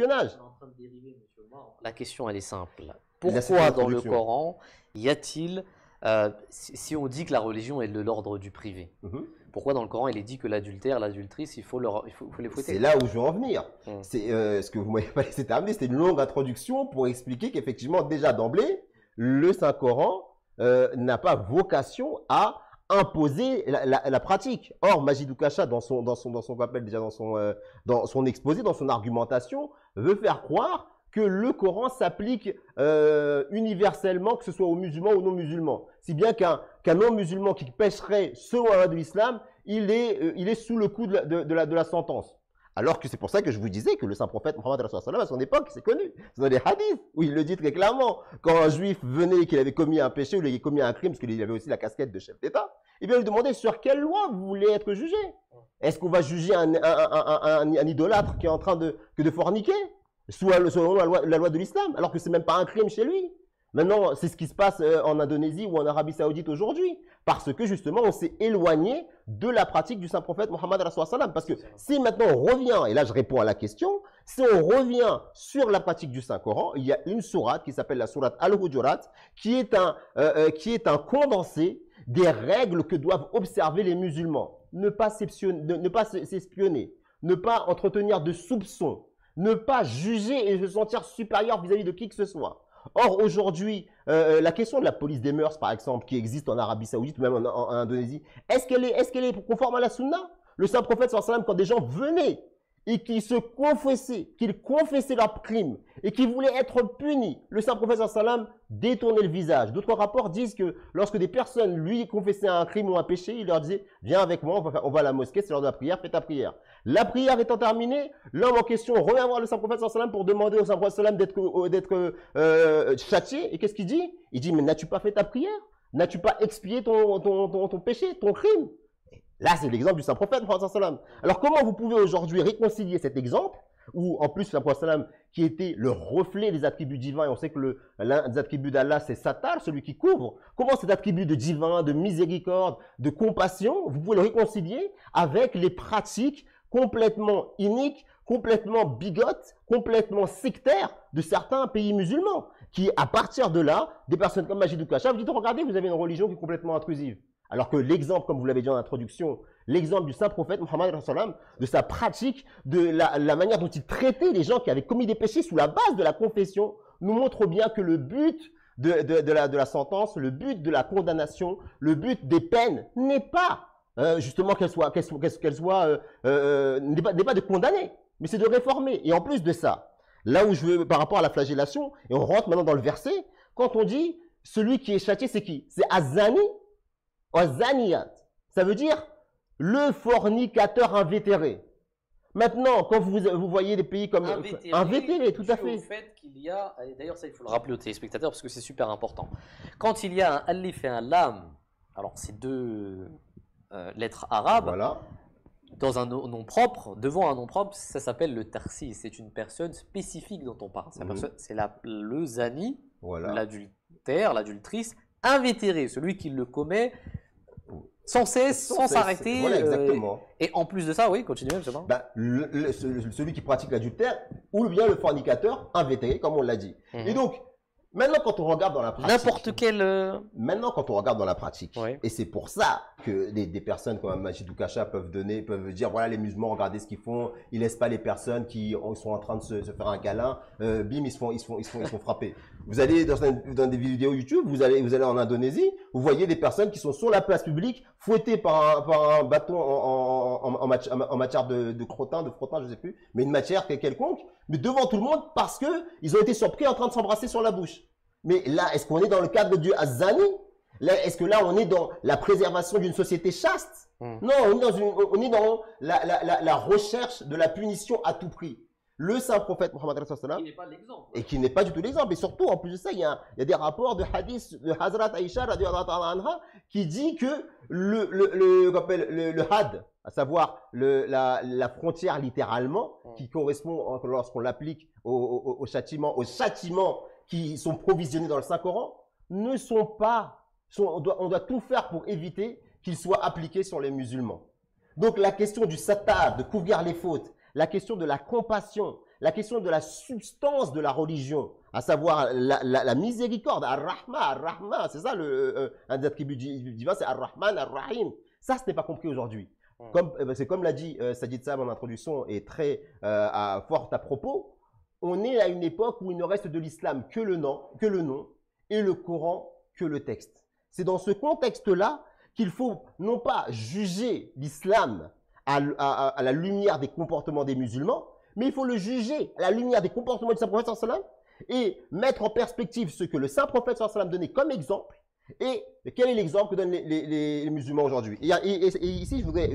espionnage. On est en train de dériver, monsieur Omar. La question, elle est simple. Pourquoi Pourquoi dans le Coran y a-t-il, si on dit que la religion est de l'ordre du privé, pourquoi dans le Coran il est dit que l'adultère, l'adultrice, il faut les fouetter? C'est là où je veux en venir. C'est ce que vous m'avez pas laissé terminer, c'était une longue introduction pour expliquer qu'effectivement, déjà d'emblée, le Saint-Coran n'a pas vocation à imposer la pratique. Or, Majidou Kacha, dans son exposé, dans son argumentation, veut faire croire que le Coran s'applique universellement, que ce soit aux musulmans ou non musulmans. Si bien qu'un non-musulman qui pêcherait selon la loi de l'islam, il est sous le coup de la sentence. Alors que c'est pour ça que je vous disais que le saint prophète Mohammed à son époque, c'est connu. C'est dans les hadiths où il le dit très clairement. Quand un juif venait qu'il avait commis un péché ou il avait commis un crime, parce qu'il avait aussi la casquette de chef d'État, il vient lui demander sur quelle loi vous voulez être jugé. Est-ce qu'on va juger un idolâtre qui est en train de forniquer selon la loi de l'islam, alors que c'est même pas un crime chez lui? Maintenant, c'est ce qui se passe en Indonésie ou en Arabie Saoudite aujourd'hui, parce que justement, on s'est éloigné de la pratique du saint prophète Mohammed sallam. Parce que si maintenant on revient, et là je réponds à la question, si on revient sur la pratique du Saint-Coran, il y a une sourate qui s'appelle la sourate Al-Hujurat, qui est un condensé des règles que doivent observer les musulmans. Ne pas s'espionner, ne pas entretenir de soupçons, ne pas juger et se sentir supérieur vis-à-vis de qui que ce soit. Or, aujourd'hui, la question de la police des mœurs, par exemple, qui existe en Arabie Saoudite ou même en Indonésie, est-ce qu'elle est conforme à la sunna? Le saint prophète, sallam, quand des gens venaient et qu'ils confessaient leurs crimes et qu'ils voulaient être punis, le saint prophète, sallam, détournait le visage. D'autres rapports disent que lorsque des personnes lui confessaient un crime ou un péché, il leur disait « Viens avec moi, on va à la mosquée, c'est l'heure de la prière, fais ta prière ». La prière étant terminée, l'homme en question revient voir le saint prophète sallam pour demander au saint prophète sallam d'être châtié. Et qu'est-ce qu'il dit? Il dit, mais n'as-tu pas fait ta prière? N'as-tu pas expié ton péché, ton crime? Là, c'est l'exemple du saint prophète sallam. Alors, comment vous pouvez aujourd'hui réconcilier cet exemple où, en plus, le saint prophète sallam, qui était le reflet des attributs divins, et on sait que l'un des attributs d'Allah, c'est Satar, celui qui couvre. Comment cet attribut de divin, de miséricorde, de compassion, vous pouvez le réconcilier avec les pratiques complètement iniques, complètement bigotes, complètement sectaires de certains pays musulmans, qui, à partir de là, des personnes comme Majidou Kacha, vous dites, regardez, vous avez une religion qui est complètement intrusive. Alors que l'exemple, comme vous l'avez dit en introduction, l'exemple du saint prophète Mohammed, de sa pratique, de la manière dont il traitait les gens qui avaient commis des péchés sous la base de la confession, nous montre bien que le but de la sentence, le but de la condamnation, le but des peines n'est pas justement n'est pas de condamner, mais c'est de réformer. Et en plus de ça, là où je veux par rapport à la flagellation, et on rentre maintenant dans le verset, quand on dit celui qui est châtié, c'est qui? C'est Azani, Azaniyat. Ça veut dire le fornicateur invétéré. Maintenant, quand vous voyez des pays comme invétéré, tout à fait. Au fait qu'il y a, d'ailleurs ça il faut le rappeler aux téléspectateurs parce que c'est super important. Quand il y a un alif et un lam, alors c'est deux lettres arabes, voilà. Dans un nom propre, devant un nom propre, ça s'appelle le tarsi. C'est une personne spécifique dont on parle. C'est le zani, voilà. L'adultère, l'adultrice, invétéré, celui qui le commet sans cesse, sans s'arrêter. Voilà, exactement. Et en plus de ça, oui, continuez, monsieur. Celui qui pratique l'adultère ou bien le fornicateur invétéré, comme on l'a dit. Et donc, maintenant, quand on regarde dans la pratique. N'importe quel. Maintenant, quand on regarde dans la pratique. Oui. Et c'est pour ça que des personnes comme Majidou Kacha peuvent dire voilà, les musulmans, regardez ce qu'ils font. Ils laissent pas les personnes qui sont en train de se faire un câlin. Bim, ils se font frapper. Vous allez dans des vidéos YouTube, vous allez en Indonésie, vous voyez des personnes qui sont sur la place publique, fouettées par un bâton en matière de crottin, de frottin, je sais plus, mais une matière quelconque, mais devant tout le monde parce que ils ont été surpris en train de s'embrasser sur la bouche. Mais là, est-ce qu'on est dans le cadre du Azani? Est-ce que là, on est dans la préservation d'une société chaste? Non, on est dans la recherche de la punition à tout prix. Le saint prophète Mohammed qui n'est pas l'exemple. Et qui n'est pas du tout l'exemple. Et surtout, en plus de ça, il y a des rapports de hadith de Hazrat Aïcha qui dit que le had, à savoir la frontière littéralement, qui correspond, lorsqu'on l'applique aux châtiments qui sont provisionnés dans le Saint-Coran, ne sont pas, on doit tout faire pour éviter qu'ils soient appliqués sur les musulmans. Donc la question du satar, de couvrir les fautes, la question de la compassion, la question de la substance de la religion, à savoir la miséricorde, Ar-Rahma, c'est ça un des attributs divins, c'est Ar-Rahman, Ar-Rahim. Ça, ce n'est pas compris aujourd'hui. C'est comme l'a dit Sajid Saab en introduction et très fort à propos, on est à une époque où il ne reste de l'islam que le nom et le Coran que le texte. C'est dans ce contexte-là qu'il faut non pas juger l'islam à la lumière des comportements des musulmans, mais il faut le juger à la lumière des comportements du Saint-Prophète sallam et mettre en perspective ce que le Saint-Prophète sallam donnait comme exemple et quel est l'exemple que donnent les musulmans aujourd'hui. Et ici, je voudrais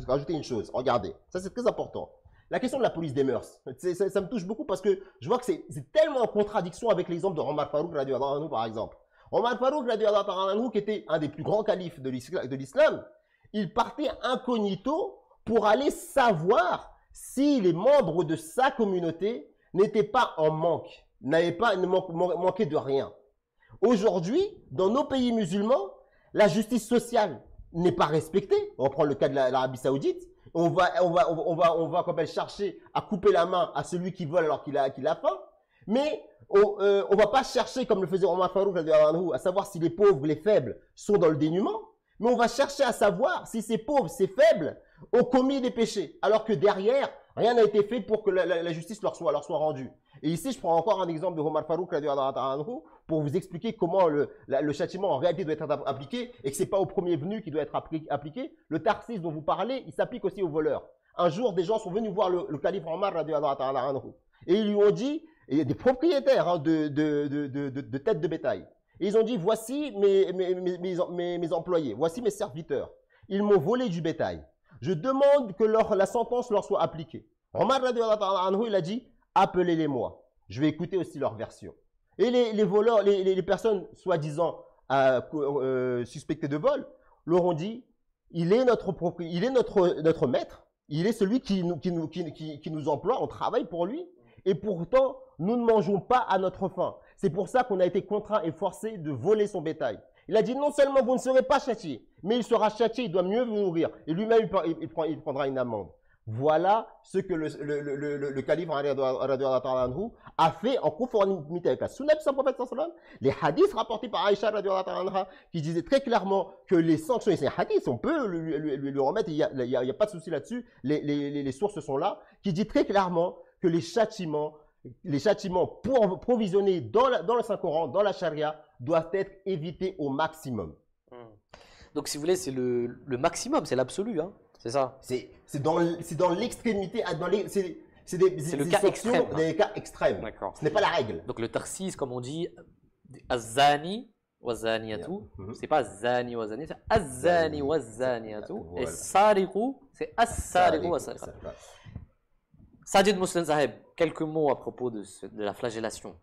rajouter une chose. Regardez, ça c'est très important. La question de la police des mœurs, ça me touche beaucoup parce que je vois que c'est tellement en contradiction avec l'exemple de Omar Farouk, par exemple. Omar Farouk, qui était un des plus grands califes de l'islam, il partait incognito pour aller savoir si les membres de sa communauté n'étaient pas en manque, manquaient de rien. Aujourd'hui, dans nos pays musulmans, la justice sociale n'est pas respectée. On prend le cas de l'Arabie Saoudite. On va chercher à couper la main à celui qui vole alors qu'il a faim. Mais on ne va pas chercher, comme le faisait Omar Farouk, à savoir si les pauvres, les faibles sont dans le dénuement. Mais on va chercher à savoir si ces pauvres, ces faibles ont commis des péchés. Alors que derrière, rien n'a été fait pour que la justice leur soit rendue. Et ici, je prends encore un exemple de Omar Farouk pour vous expliquer comment le châtiment en réalité doit être appliqué et que ce n'est pas au premier venu qui doit être appliqué. Le tarsis dont vous parlez, il s'applique aussi aux voleurs. Un jour, des gens sont venus voir le calife Omar et ils lui ont dit, et des propriétaires de têtes de bétail, et ils ont dit, voici mes employés, voici mes serviteurs. Ils m'ont volé du bétail. Je demande que la sentence leur soit appliquée. Omar il a dit, appelez-les-moi. Je vais écouter aussi leur version. Et les voleurs, les personnes soi-disant suspectées de vol, leur ont dit, il est notre maître, il est celui qui nous emploie, on travaille pour lui, et pourtant, nous ne mangeons pas à notre faim. C'est pour ça qu'on a été contraint et forcé de voler son bétail. Il a dit, non seulement vous ne serez pas châtié, mais il sera châtié, il doit mieux vous nourrir. Et lui-même, il prendra une amende. Voilà ce que le calife a fait en conformité avec la sunna du Saint-Prophète, les hadiths rapportés par Aïcha qui disaient très clairement que les sanctions, et c'est un hadith, on peut lui remettre, il n'y a pas de souci là-dessus, les sources sont là, qui dit très clairement que les châtiments provisionnés dans le Saint-Coran, dans la charia, doivent être évités au maximum. Donc si vous voulez, c'est le maximum, c'est l'absolu, hein. C'est ça. C'est dans l'extrémité, c'est des cas extrême. Des cas extrêmes. Ce n'est pas la règle. Donc le tarsis, comme on dit, az-zani wa zaniatu, c'est pas zani wa zani, c'est az-zani wa zaniatu. Et sariqu, c'est as-sariqu wa sariqa. Sajid Muslim Saheb, quelques mots à propos de la flagellation.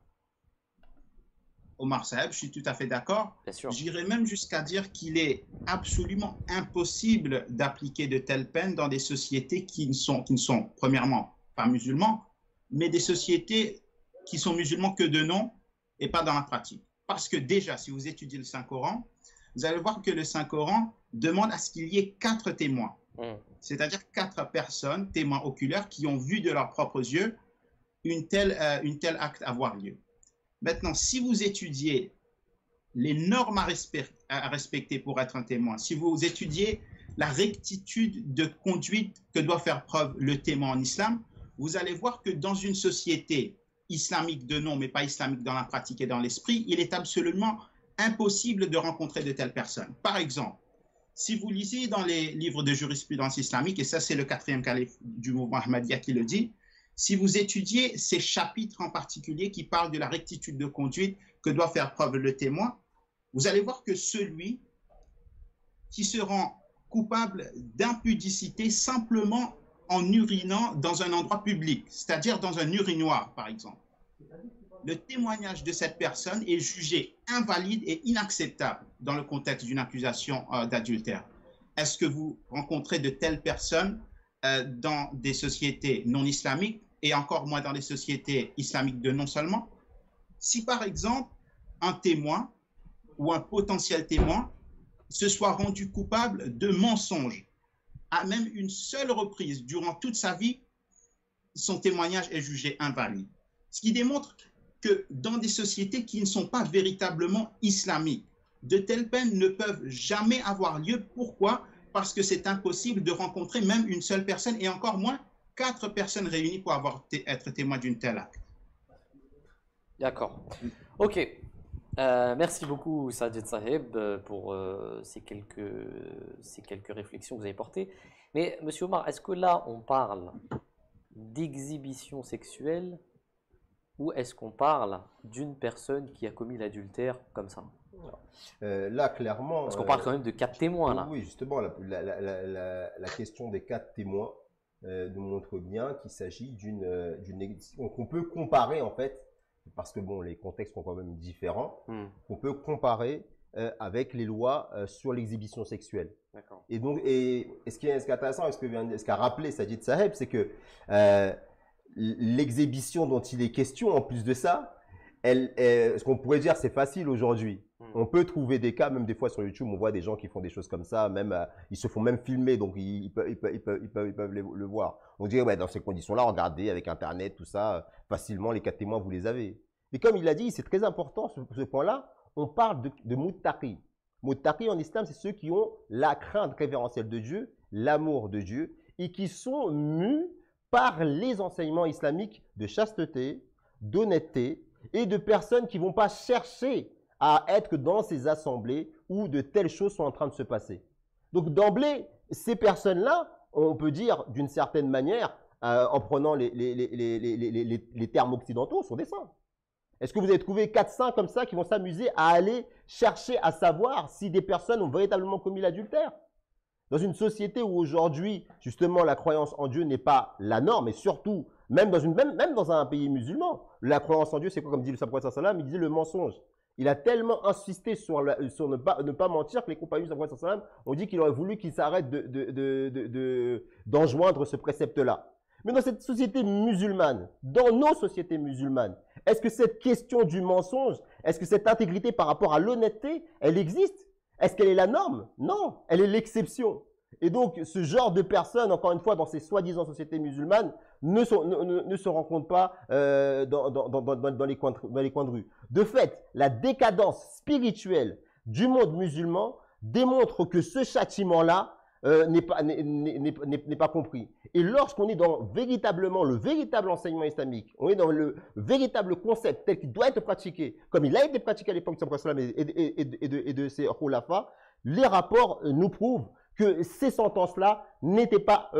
Omar Saheb, je suis tout à fait d'accord. J'irais même jusqu'à dire qu'il est absolument impossible d'appliquer de telles peines dans des sociétés qui ne sont premièrement pas musulmans, mais des sociétés qui sont musulmans que de nom et pas dans la pratique. Parce que déjà, si vous étudiez le Saint-Coran, vous allez voir que le Saint-Coran demande à ce qu'il y ait 4 témoins. C'est-à-dire 4 personnes, témoins oculaires, qui ont vu de leurs propres yeux une telle acte avoir lieu. Maintenant, si vous étudiez les normes à respecter pour être un témoin, si vous étudiez la rectitude de conduite que doit faire preuve le témoin en islam, vous allez voir que dans une société islamique de nom, mais pas islamique dans la pratique et dans l'esprit, il est absolument impossible de rencontrer de telles personnes. Par exemple, si vous lisez dans les livres de jurisprudence islamique, et ça c'est le 4e calife du mouvement Ahmadiyya qui le dit, si vous étudiez ces chapitres en particulier qui parlent de la rectitude de conduite que doit faire preuve le témoin, vous allez voir que celui qui se rend coupable d'impudicité simplement en urinant dans un endroit public, c'est-à-dire dans un urinoir par exemple, le témoignage de cette personne est jugé invalide et inacceptable dans le contexte d'une accusation d'adultère. Est-ce que vous rencontrez de telles personnes dans des sociétés non islamiques et encore moins dans les sociétés islamiques de non seulement? Si par exemple un témoin ou un potentiel témoin se soit rendu coupable de mensonge à même une seule reprise durant toute sa vie, son témoignage est jugé invalide. Ce qui démontre que dans des sociétés qui ne sont pas véritablement islamiques, de telles peines ne peuvent jamais avoir lieu. Pourquoi? Parce que c'est impossible de rencontrer même une seule personne et encore moins 4 personnes réunies pour être témoin d'une telle acte. D'accord. Ok. Merci beaucoup Sajid Saheb pour ces quelques réflexions que vous avez portées. Mais Monsieur Omar, est-ce que là on parle d'exhibition sexuelle ou est-ce qu'on parle d'une personne qui a commis l'adultère comme ça? Là, clairement... Parce qu'on parle quand même de 4 témoins, là. Oui, justement, la question des 4 témoins nous montre bien qu'il s'agit qu'on peut comparer, en fait, parce que, bon, les contextes sont quand même différents, qu'on peut comparer avec les lois sur l'exhibition sexuelle. Et donc, ce qui est intéressant, ce qu'a rappelé Sajid Saheb, c'est que l'exhibition dont il est question, en plus de ça, ce qu'on pourrait dire, c'est facile aujourd'hui. On peut trouver des cas, même des fois sur YouTube, on voit des gens qui font des choses comme ça, même ils se font même filmer, donc ils peuvent le voir. On dirait, ouais, dans ces conditions-là, regardez, avec Internet, tout ça, facilement, les 4 témoins, vous les avez. Mais comme il a dit, c'est très important, ce point-là, on parle de muttaqi. Muttaqi en islam, c'est ceux qui ont la crainte révérentielle de Dieu, l'amour de Dieu, et qui sont mus par les enseignements islamiques de chasteté, d'honnêteté, et de personnes qui ne vont pas chercher à être dans ces assemblées où de telles choses sont en train de se passer. Donc d'emblée, ces personnes-là, on peut dire d'une certaine manière, en prenant les termes occidentaux, sont des saints. Est-ce que vous avez trouvé 4 saints comme ça qui vont s'amuser à aller chercher à savoir si des personnes ont véritablement commis l'adultère? Dans une société où aujourd'hui, justement, la croyance en Dieu n'est pas la norme, et surtout, même dans un pays musulman, la croyance en Dieu, c'est quoi, comme dit le prophète sallam, il dit le mensonge. Il a tellement insisté sur ne pas mentir que les compagnons du prophète sallam ont dit qu'il aurait voulu qu'il s'arrête d'enjoindre ce précepte-là. Mais dans cette société musulmane, dans nos sociétés musulmanes, est-ce que cette question du mensonge, est-ce que cette intégrité par rapport à l'honnêteté, elle existe? Est-ce qu'elle est la norme? Non, elle est l'exception. Et donc, ce genre de personnes, encore une fois, dans ces soi-disant sociétés musulmanes, ne se rencontrent pas dans les coins de rue. De fait, la décadence spirituelle du monde musulman démontre que ce châtiment-là n'est pas compris. Et lorsqu'on est dans le véritable enseignement islamique, on est dans le véritable concept tel qu'il doit être pratiqué, comme il a été pratiqué à l'époque du prophète et de ses khulafa, les rapports nous prouvent que ces sentences-là n'étaient pas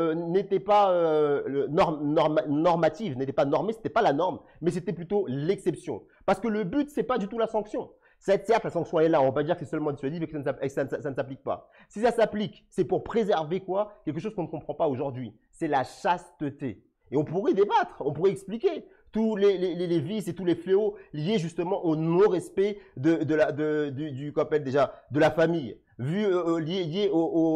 normatives, n'étaient pas normées, ce n'était pas la norme, mais c'était plutôt l'exception. Parce que le but, ce n'est pas du tout la sanction. Certes, la sanction est là, on ne va pas dire que c'est seulement dissuasif et que ça ne s'applique pas. Si ça s'applique, c'est pour préserver quoi? Quelque chose qu'on ne comprend pas aujourd'hui. C'est la chasteté. Et on pourrait débattre, on pourrait expliquer tous les vices et tous les fléaux liés justement au non-respect de la famille. Lié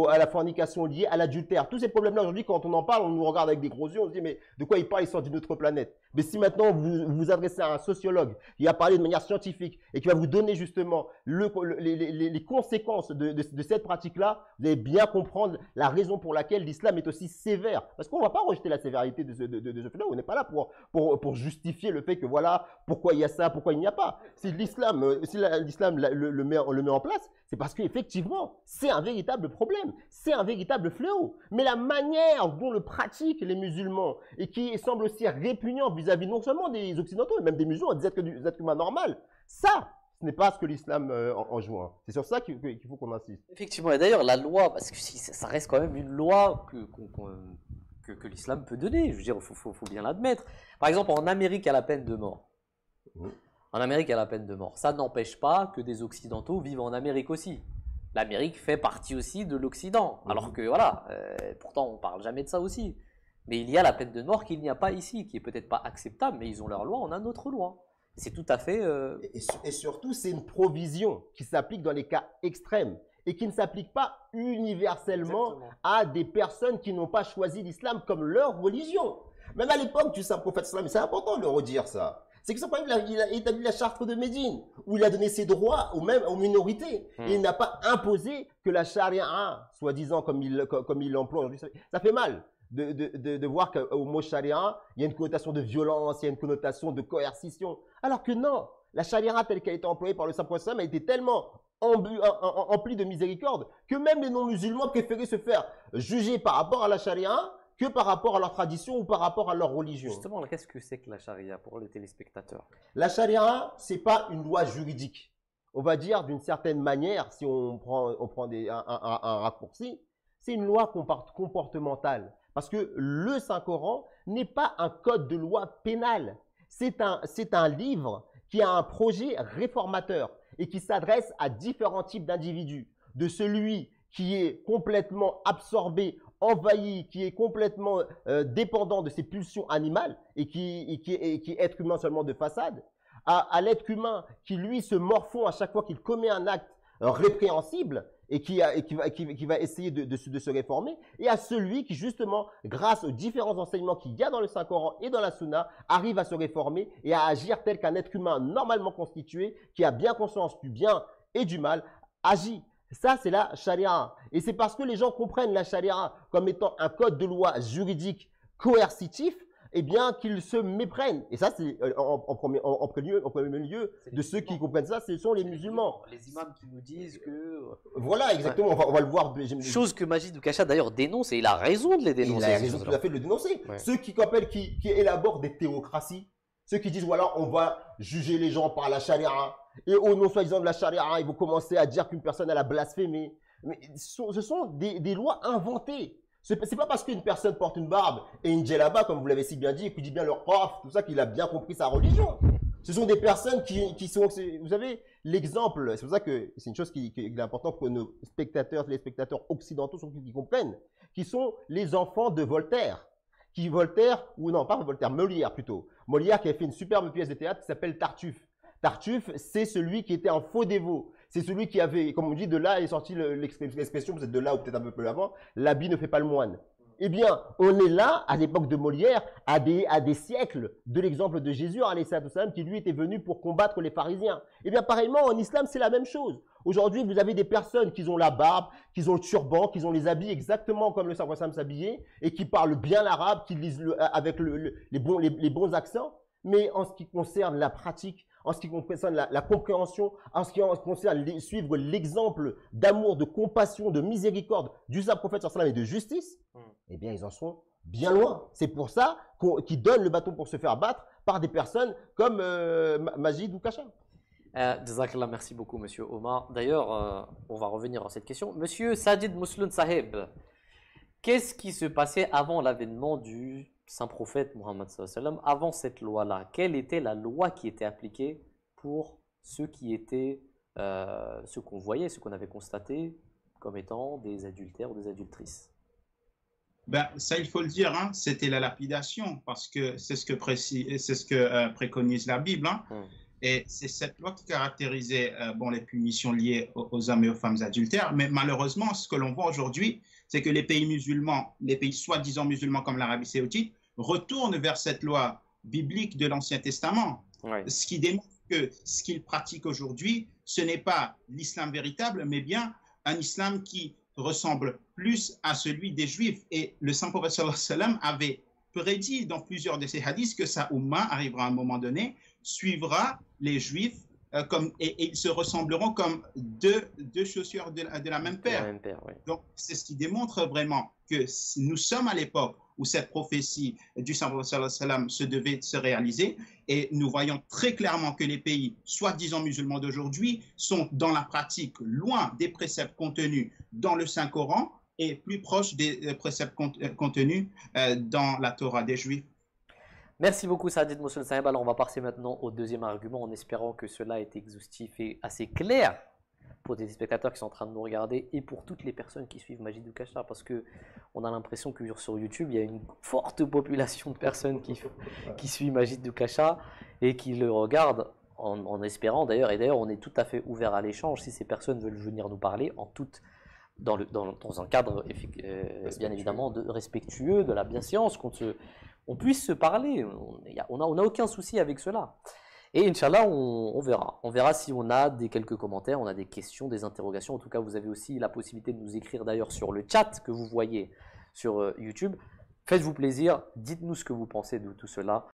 à la fornication, lié à l'adultère. Tous ces problèmes-là, aujourd'hui, quand on en parle, on nous regarde avec des gros yeux, on se dit, mais de quoi il parle? Il sort d'une autre planète. Mais si maintenant vous vous adressez à un sociologue qui a parlé de manière scientifique et qui va vous donner justement les conséquences de cette pratique-là, vous allez bien comprendre la raison pour laquelle l'islam est aussi sévère. Parce qu'on ne va pas rejeter la sévérité de ce phénomène. On n'est pas là pour justifier le fait que voilà, pourquoi il y a ça, pourquoi il n'y a pas. Si l'islam le met en place, c'est parce qu'effectivement, c'est un véritable problème, c'est un véritable fléau. Mais la manière dont le pratiquent les musulmans et qui semble aussi répugnant vis-à-vis non seulement des occidentaux, mais même des musulmans, des êtres humains normaux, ça, ce n'est pas ce que l'islam enjoint. C'est sur ça qu'il faut qu'on insiste. Effectivement, et d'ailleurs, la loi, parce que ça reste quand même une loi que l'islam peut donner, je veux dire, il faut bien l'admettre. Par exemple, en Amérique, il y a la peine de mort. En Amérique, il y a la peine de mort. Ça n'empêche pas que des Occidentaux vivent en Amérique aussi. L'Amérique fait partie aussi de l'Occident. Alors que, voilà, pourtant, on ne parle jamais de ça aussi. Mais il y a la peine de mort qu'il n'y a pas ici, qui est peut-être pas acceptable, mais ils ont leur loi, on a notre loi. C'est tout à fait... Et surtout, c'est une provision qui s'applique dans les cas extrêmes et qui ne s'applique pas universellement à des personnes qui n'ont pas choisi l'islam comme leur religion. Même à l'époque du saint prophète, c'est important de le redire ça. C'est que il a établi la charte de Médine, où il a donné ses droits aux minorités. Et il n'a pas imposé que la charia, soi-disant comme il l'emploie aujourd'hui, ça fait mal. de voir qu'au mot charia, il y a une connotation de violence, il y a une connotation de coercition. Alors que non, la charia telle qu'elle a été employée par le Saint-Prophète a été tellement emplie de miséricorde que même les non-musulmans préféraient se faire juger par rapport à la charia que par rapport à leur tradition ou par rapport à leur religion. Justement, qu'est-ce que c'est que la charia pour les téléspectateurs? La charia, ce n'est pas une loi juridique. On va dire d'une certaine manière, si on prend un raccourci, c'est une loi comportementale. Parce que le Saint-Coran n'est pas un code de loi pénale. C'est un livre qui a un projet réformateur et qui s'adresse à différents types d'individus. De celui qui est complètement absorbé, envahi, qui est complètement dépendant de ses pulsions animales et qui est être humain seulement de façade, à l'être humain qui, lui, se morfond à chaque fois qu'il commet un acte répréhensible et qui va essayer de se réformer, et à celui qui, justement, grâce aux différents enseignements qu'il y a dans le Saint-Coran et dans la Sunna, arrive à se réformer et à agir tel qu'un être humain normalement constitué, qui a bien conscience du bien et du mal, agit. Ça, c'est la charia. Et c'est parce que les gens comprennent la charia comme étant un code de loi juridique coercitif, eh bien, qu'ils se méprennent. Et ça, c'est en premier lieu de ceux qui comprennent ça, ce sont les musulmans. Les imams qui nous disent que… Voilà, exactement, on va le voir. Chose que Majid Oukacha d'ailleurs dénonce, et il a raison de les dénoncer. Il a raison tout à fait de le dénoncer. Ouais. Ceux qui élaborent des théocraties, ceux qui disent, voilà, on va juger les gens par la charia, et au nom soi-disant de la charia, ils vont commencer à dire qu'une personne, elle a blasphémé. Mais ce sont des lois inventées. C'est pas parce qu'une personne porte une barbe et une djellaba, comme vous l'avez si bien dit, et qui dit bien leur prof, tout ça, qu'il a bien compris sa religion. Ce sont des personnes qui sont… Vous avez l'exemple, c'est pour ça que c'est une chose qui est importante pour nos téléspectateurs occidentaux, surtout qui comprennent, qui sont les enfants de Voltaire. Molière plutôt. Molière qui a fait une superbe pièce de théâtre qui s'appelle Tartuffe. Tartuffe, c'est celui qui était un faux dévot. C'est celui qui avait, comme on dit, de là est sortie l'expression, peut-être de là ou peut-être un peu plus avant, l'habit ne fait pas le moine. Eh bien, on est là, à l'époque de Molière, à des siècles de l'exemple de Jésus, qui lui était venu pour combattre les pharisiens. Eh bien, pareillement, en islam, c'est la même chose. Aujourd'hui, vous avez des personnes qui ont la barbe, qui ont le turban, qui ont les habits exactement comme le Saint-Prophète s'habillait, et qui parlent bien l'arabe, qui lisent avec les bons accents. Mais en ce qui concerne la pratique, en ce qui concerne la compréhension, en ce qui concerne suivre l'exemple d'amour, de compassion, de miséricorde du Saint-Prophète et de justice, eh bien, ils en sont bien loin. C'est pour ça qu'ils donnent le bâton pour se faire battre par des personnes comme Majid Oukacha. Jazakallah, merci beaucoup, monsieur Omar. D'ailleurs, on va revenir à cette question. Monsieur Sajid Mousloun Sahib, qu'est-ce qui se passait avant l'avènement du Saint-Prophète Mohammed sallam, avant cette loi-là? Quelle était la loi qui était appliquée pour ceux qui étaient, ceux qu'on voyait, ceux qu'on avait constatés comme étant des adultères ou des adultrices? Ben, ça, il faut le dire, hein, c'était la lapidation, parce que c'est ce que préconise la Bible. Hein. Et c'est cette loi qui caractérisait les punitions liées aux hommes et aux femmes adultères. Mais malheureusement, ce que l'on voit aujourd'hui, c'est que les pays musulmans, les pays soi-disant musulmans comme l'Arabie saoudite, retournent vers cette loi biblique de l'Ancien Testament. Ouais. Ce qui démontre que ce qu'ils pratiquent aujourd'hui, ce n'est pas l'islam véritable, mais bien un islam qui ressemble plus à celui des Juifs. Et le Saint-Prophète sallallahu alayhi wa sallam avait prédit dans plusieurs de ses hadiths que sa Ummah arrivera à un moment donné, suivra les Juifs et ils se ressembleront comme deux chaussures de la même paire. Oui. Donc, c'est ce qui démontre vraiment que nous sommes à l'époque où cette prophétie du Saint-Prophète sallallahu alayhi wa sallam se devait se réaliser, et nous voyons très clairement que les pays soi-disant musulmans d'aujourd'hui sont dans la pratique loin des préceptes contenus dans le Saint-Coran et plus proches des préceptes contenus dans la Torah des Juifs. Merci beaucoup Sajid Mousloun Sahib. Alors on va passer maintenant au deuxième argument en espérant que cela est exhaustif et assez clair pour des spectateurs qui sont en train de nous regarder et pour toutes les personnes qui suivent Majid Oukacha, parce qu'on a l'impression que sur YouTube il y a une forte population de personnes qui suivent Majid Oukacha et qui le regardent en espérant d'ailleurs, et d'ailleurs on est tout à fait ouvert à l'échange si ces personnes veulent venir nous parler dans un cadre bien évidemment respectueux de la bienséance, on puisse se parler, on n'a aucun souci avec cela. Et Inch'Allah, on verra. On verra si on a quelques commentaires, on a des questions, des interrogations. En tout cas, vous avez aussi la possibilité de nous écrire d'ailleurs sur le chat que vous voyez sur YouTube. Faites-vous plaisir, dites-nous ce que vous pensez de tout cela.